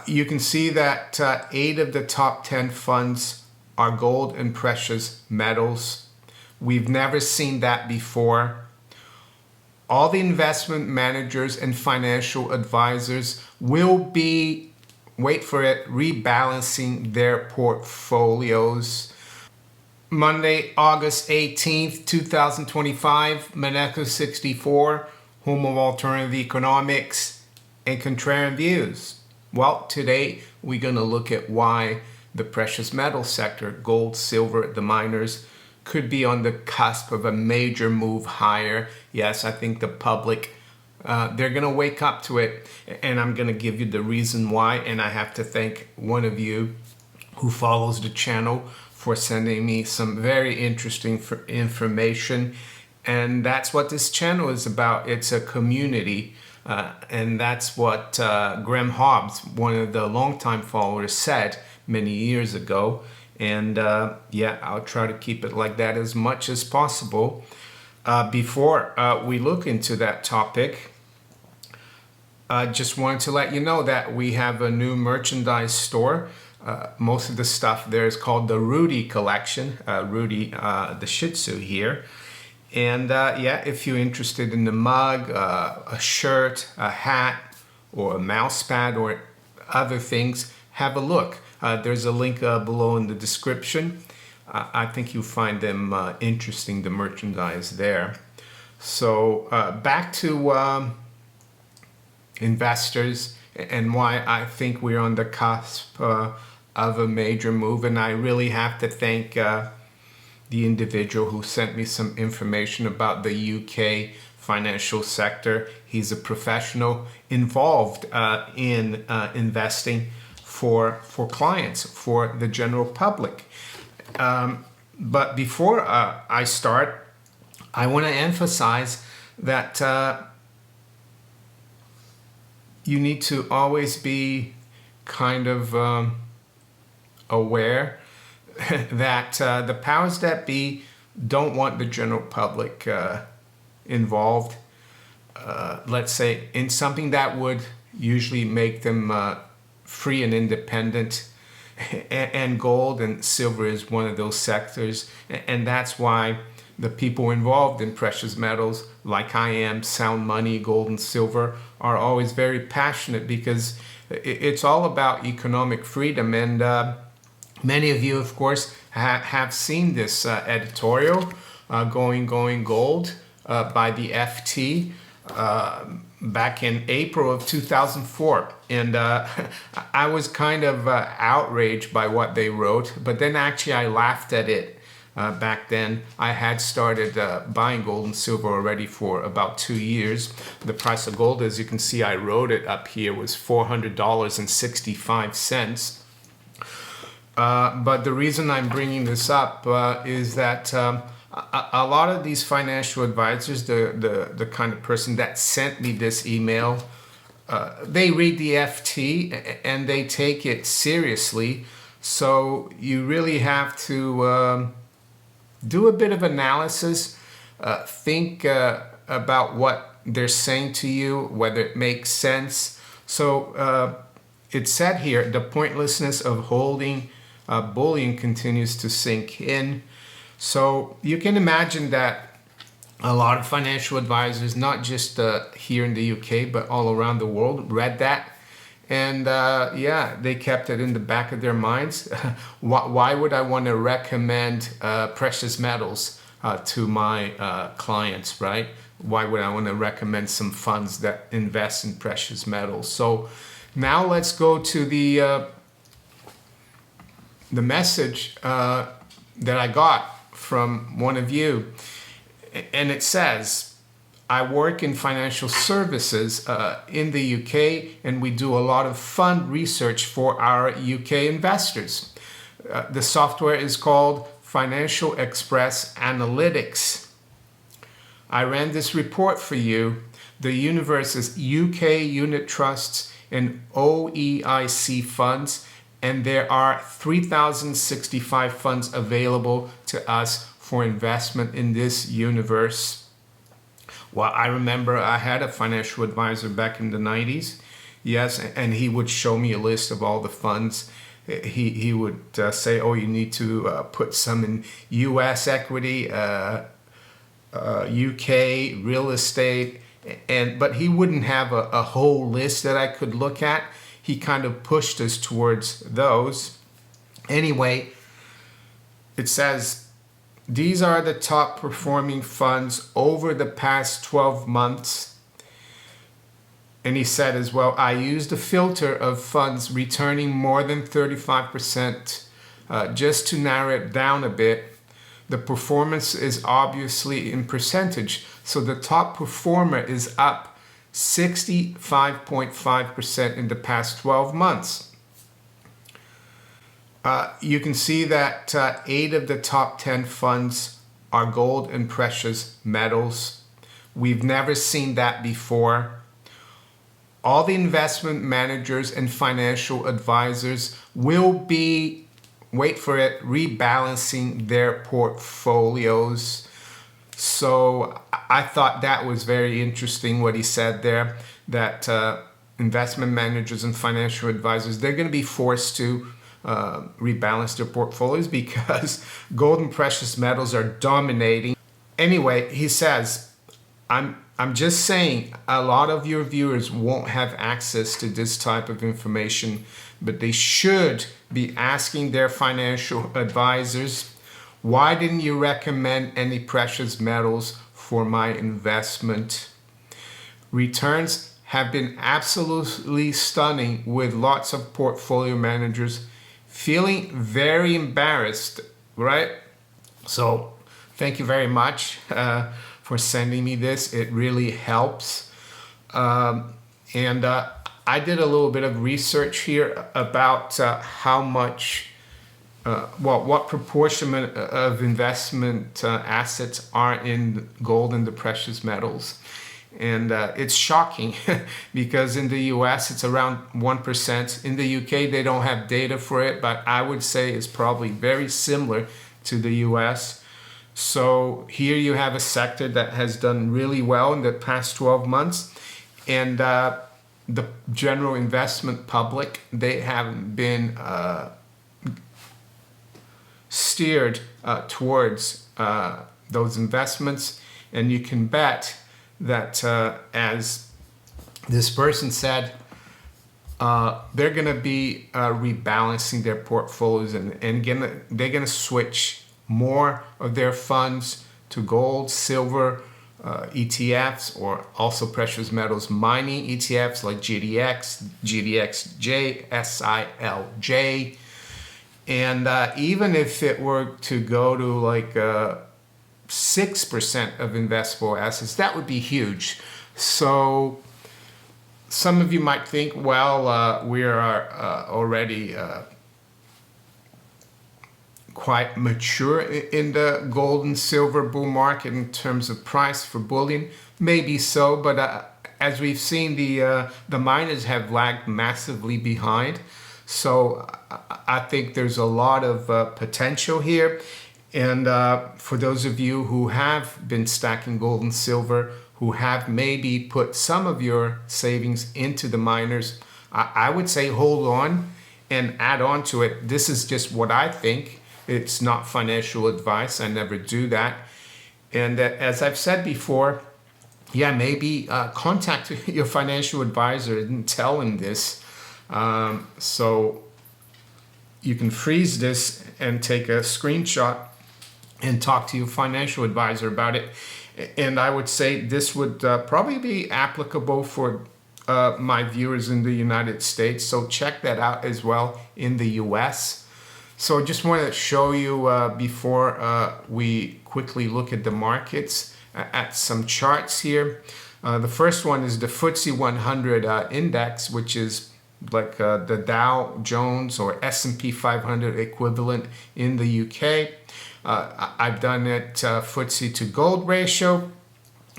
You can see that 8 of the top 10 funds are gold and precious metals. We've never seen that before. All the investment managers and financial advisors will be, wait for it, rebalancing their portfolios. Monday, August 18th, 2025, Maneco 64, home of alternative economics and contrarian views. Well, today we're going to look at why the precious metal sector, gold, silver, the miners, could be on the cusp of a major move higher. Yes, I think the public, they're going to wake up to it, and I'm going to give you the reason why. And I have to thank one of you who follows the channel for sending me some very interesting information. And that's what this channel is about. It's a community. And that's what Graham Hobbs, one of the longtime followers, said many years ago. And yeah, I'll try to keep it like that as much as possible. Before we look into that topic, I just wanted to let you know that we have a new merchandise store. Most of the stuff there is called the Rudy collection, Rudy the Shih Tzu here. And yeah, if you're interested in the mug, a shirt, a hat, or a mouse pad, or other things, have a look. There's a link below in the description. I think you'll find them interesting, the merchandise there. So back to investors and why I think we're on the cusp of a major move. And I really have to thank the individual who sent me some information about the UK financial sector. He's a professional involved in investing for clients, for the general public. But before I start, I want to emphasize that you need to always be kind of aware that the powers that be don't want the general public involved, let's say, in something that would usually make them free and independent. And gold and silver is one of those sectors. And that's why the people involved in precious metals, like I am, sound money, gold and silver, are always very passionate, because it's all about economic freedom. And many of you, of course, have seen this editorial, Going Gold, by the FT, back in April of 2004. And I was kind of outraged by what they wrote, but then actually I laughed at it. Back then, I had started buying gold and silver already for about 2 years. The price of gold, as you can see, I wrote it up here, was $400.65. But the reason I'm bringing this up is that a lot of these financial advisors, the kind of person that sent me this email, they read the FT and they take it seriously. So you really have to do a bit of analysis, think about what they're saying to you, whether it makes sense. So it's said here, the pointlessness of holding bullion continues to sink in. So you can imagine that a lot of financial advisors, not just here in the UK, but all around the world, read that. And yeah, they kept it in the back of their minds. Why would I want to recommend precious metals to my clients, right? Why would I want to recommend some funds that invest in precious metals? So now let's go to the message that I got from one of you. And it says, I work in financial services in the UK, and we do a lot of fund research for our UK investors. The software is called Financial Express Analytics. I ran this report for you. The universe's UK unit trusts and OEIC funds, and there are 3,065 funds available to us for investment in this universe. Well, I remember I had a financial advisor back in the 90s, Yes, and he would show me a list of all the funds. He would say, "Oh, you need to put some in U.S. equity, UK real estate," but he wouldn't have a whole list that I could look at. He kind of pushed us towards those. Anyway, it says these are the top performing funds over the past 12 months. And he said as well, I used a filter of funds returning more than 35% just to narrow it down a bit. The performance is obviously in percentage. So the top performer is up 65.5% in the past 12 months. You can see that 8 of the top 10 funds are gold and precious metals. We've never seen that before. All the investment managers and financial advisors will be, wait for it, rebalancing their portfolios. So I thought that was very interesting what he said there, that investment managers and financial advisors, they're going to be forced to rebalance their portfolios because gold and precious metals are dominating. Anyway, he says, I'm just saying a lot of your viewers won't have access to this type of information, but they should be asking their financial advisors, why didn't you recommend any precious metals for my investment? Returns have been absolutely stunning, with lots of portfolio managers feeling very embarrassed, right? So thank you very much for sending me this. It really helps. I did a little bit of research here about how much, what proportion of investment assets are in gold and the precious metals. And it's shocking because in the US it's around 1%. In the UK they don't have data for it, but I would say it's probably very similar to the US. So here you have a sector that has done really well in the past 12 months, and the general investment public, they have been steered towards those investments. And you can bet that, as this person said, they're going to be rebalancing their portfolios, and they're going to switch more of their funds to gold, silver ETFs, or also precious metals mining ETFs like GDX, GDXJ, SILJ. And even if it were to go to like 6% of investable assets, that would be huge. So some of you might think, well, we are already quite mature in the gold and silver bull market in terms of price for bullion. Maybe so, but as we've seen, the miners have lagged massively behind. So I think there's a lot of potential here. And for those of you who have been stacking gold and silver, who have maybe put some of your savings into the miners, I would say hold on and add on to it. This is just what I think. It's not financial advice. I never do that. And as I've said before, yeah, maybe contact your financial advisor and tell him this. So you can freeze this and take a screenshot and talk to your financial advisor about it. And I would say this would probably be applicable for my viewers in the United States. So check that out as well in the US. So I just want to show you before we quickly look at the markets at some charts here. The first one is the FTSE 100 index, which is like the Dow Jones or S&P 500 equivalent in the UK. I've done it FTSE to gold ratio.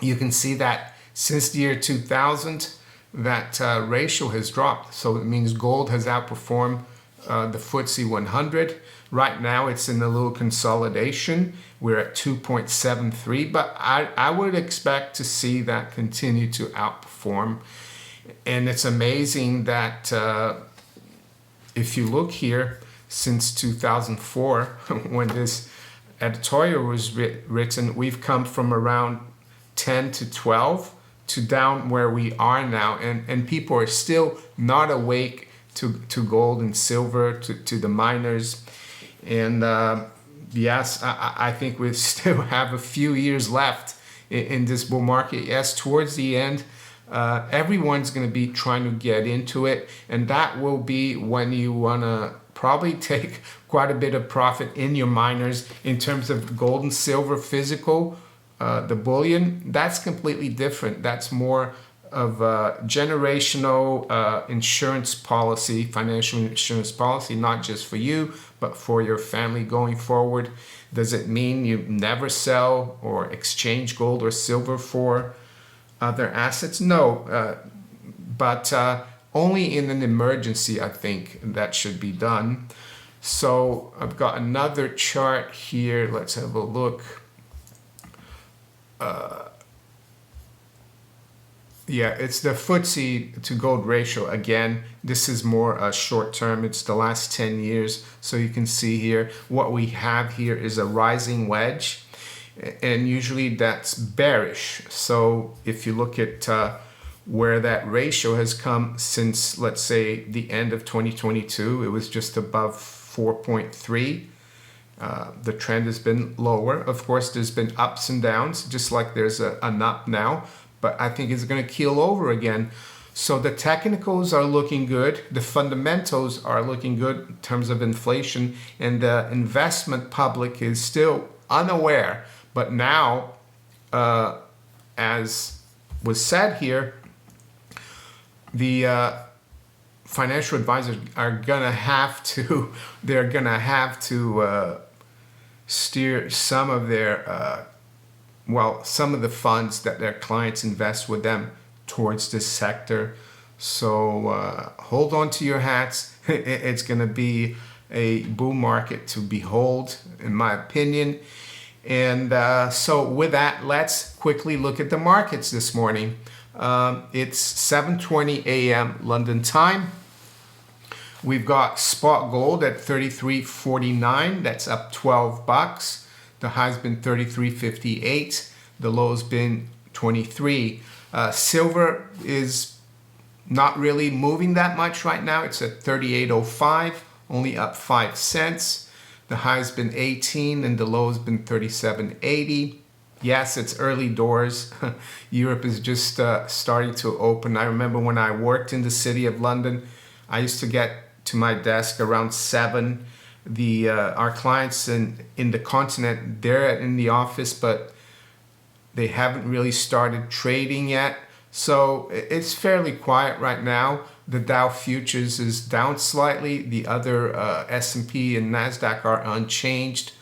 You can see that since the year 2000, that ratio has dropped. So it means gold has outperformed the FTSE 100. Right now it's in a little consolidation. We're at 2.73, but I would expect to see that continue to outperform. And it's amazing that if you look here, since 2004, when this editorial was written, we've come from around 10 to 12 to down where we are now. And people are still not awake to gold and silver, to the miners. And yes, I think we still have a few years left in this bull market. Yes, towards the end, everyone's going to be trying to get into it, and that will be when you want to probably take quite a bit of profit in your miners. In terms of gold and silver physical, the bullion, that's completely different. That's more of a generational insurance policy, financial insurance policy, not just for you, but for your family going forward. Does it mean you never sell or exchange gold or silver for other assets? No, but only in an emergency, I think that should be done. So I've got another chart here. Let's have a look. Yeah, it's the FTSE to gold ratio. Again, this is more short term. It's the last 10 years. So you can see here, what we have here is a rising wedge. And usually that's bearish. So if you look at where that ratio has come since, let's say, the end of 2022, it was just above 4.3. The trend has been lower. Of course, there's been ups and downs, just like there's an up now. But I think it's going to keel over again. So the technicals are looking good. The fundamentals are looking good in terms of inflation. And the investment public is still unaware. But now, as was said here, the financial advisors are going to have to, they're going to have to steer some of their some of the funds that their clients invest with them towards this sector. So hold on to your hats. It's going to be a bull market to behold, in my opinion. And so with that, let's quickly look at the markets this morning. It's 7:20 a.m. London time. We've got spot gold at 33.49. That's up $12. The high's been 33.58. The low's been 23. Silver is not really moving that much right now. It's at 38.05, only up 5 cents. The high's been 18 and the low's been 37.80. Yes, it's early doors. Europe is just starting to open. I remember when I worked in the city of London, I used to get to my desk around 7. Our clients in the continent, they're in the office, but they haven't really started trading yet. So it's fairly quiet right now. The Dow futures is down slightly. The other S&P and NASDAQ are unchanged.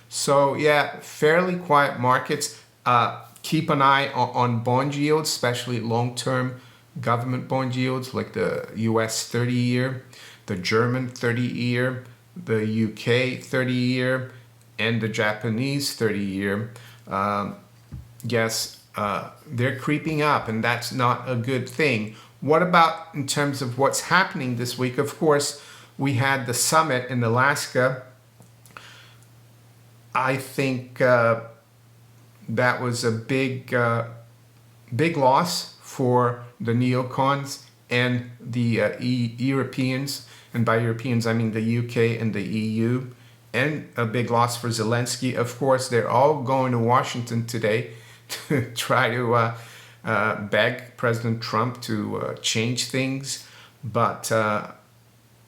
So yeah, fairly quiet markets. Keep an eye on bond yields, especially long-term government bond yields like the US 30-year, the German 30-year, the UK 30-year, and the Japanese 30-year. Yes, they're creeping up, and that's not a good thing. What about in terms of what's happening this week? Of course, we had the summit in Alaska. I think that was a big loss for the neocons and the Europeans. And by Europeans, I mean the UK and the EU. And a big loss for Zelensky. Of course, they're all going to Washington today to try to beg President Trump to change things. But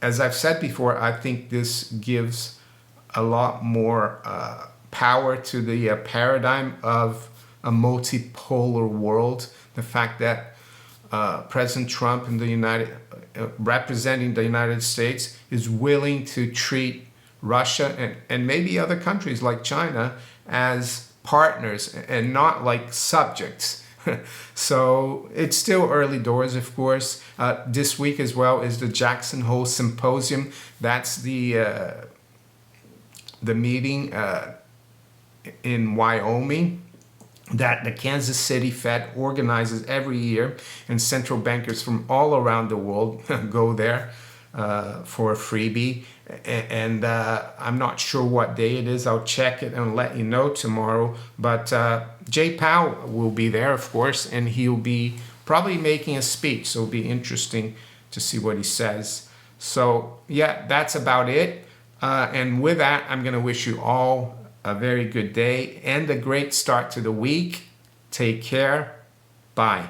as I've said before, I think this gives a lot more power to the paradigm of a multipolar world. The fact that President Trump and representing the United States is willing to treat Russia and maybe other countries like China as partners and not like subjects. So it's still early doors, of course. This week as well is the Jackson Hole Symposium. That's the meeting in Wyoming. that the Kansas City Fed organizes every year, and central bankers from all around the world go there for a freebie. And I'm not sure what day it is. I'll check it and let you know tomorrow. But Jay Powell will be there, of course, and he'll be probably making a speech. So it'll be interesting to see what he says. So yeah, that's about it. And with that, I'm going to wish you all a very good day and a great start to the week. Take care. Bye.